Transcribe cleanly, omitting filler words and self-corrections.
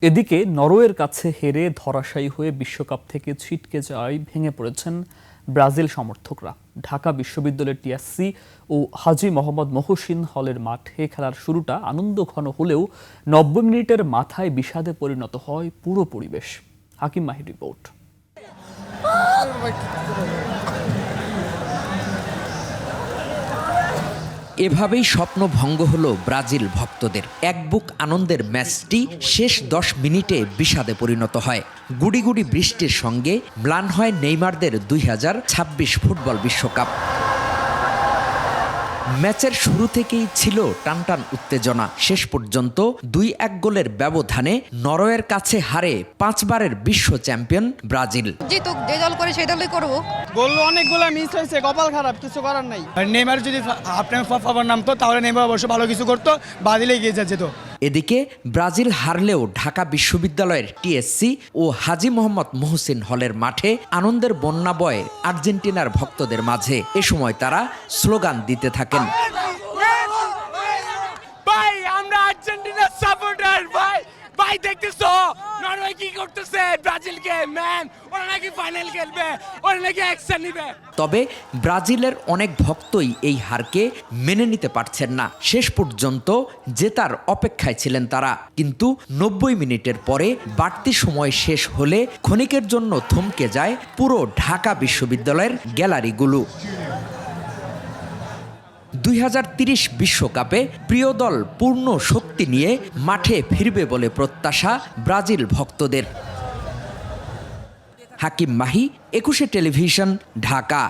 এদিকে নরওয়ের কাছে হেরে ধরাশায়ী হয়ে বিশ্বকাপ থেকে ছিটকে যাওয়ায় ভেঙে পড়েছেন ব্রাজিল সমর্থকরা। ঢাকা বিশ্ববিদ্যালয়ের টিএসসি ও হাজী মোহাম্মদ মহসিন হলের মাঠে খেলার শুরুটা আনন্দঘন হলেও ৯০ মিনিটের মাথায় বিষাদে পরিণত হয় পুরো পরিবেশ। হাকিম মাহির রিপোর্ট। এভাবেই স্বপ্ন ভঙ্গ হলো ব্রাজিল ভক্তদের। এক বুক আনন্দের ম্যাচটি শেষ ১০ মিনিটে বিষাদে পরিণত হয়। গুড়ি গুড়ি বৃষ্টির সঙ্গে ম্লান হয় নেইমারদের ২০২৬ ফুটবল বিশ্বকাপ। ম্যাচের শুরু থেকেই ছিল টানটান উত্তেজনা। শেষ পর্যন্ত ২-১ গোলের ব্যবধানে নরওয়ের কাছে হারে ৫ বারের বিশ্ব চ্যাম্পিয়ন ব্রাজিল। জিতুক, যে দল করে সেই দলই করবো। গোল অনেকগুলো মিস হয়েছে, কপাল খারাপ, কিছু করার নাই। নেইমার যদি আপনার ফাফার নামতো তাহলে নেইমার অবশ্য ভালো কিছু করতো, ব্রাজিলে এগিয়ে যেত। এদিকে ব্রাজিল হারলেও ঢাকা বিশ্ববিদ্যালয়ের টিএসসি ও হাজী মোহাম্মদ মহসিন হলের মাঠে আনন্দের বন্যা বয় আর্জেন্টিনার ভক্তদের মাঝে। এ সময় তারা স্লোগান দিতে থাকেন। ভাই আমরা আর্জেন্টিনার সাপোর্টার, ভাই দেখতেছো নরওয়ে কি করতেছে ব্রাজিলকে, ম্যান ওরা নাকি ফাইনাল খেলবে, ওরা নাকি অ্যাকশন নিবে। তবে ব্রাজিলের অনেক ভক্তই এই হারকে মেনে নিতে পারছেন না। শেষ পর্যন্ত জেতার অপেক্ষায় ছিলেন তারা, কিন্তু ৯০ মিনিটের পরে বাড়তি সময় শেষ হলে ক্ষণিকের জন্য থমকে যায় পুরো ঢাকা বিশ্ববিদ্যালয়ের গ্যালারিগুলো। ২০৩০ বিশ্বকাপে প্রিয় দল পূর্ণ শক্তি নিয়ে মাঠে ফিরবে বলে প্রত্যাশা ব্রাজিল ভক্তদের। হাকিম মাহি, ২১ টেলিভিশন, ঢাকা।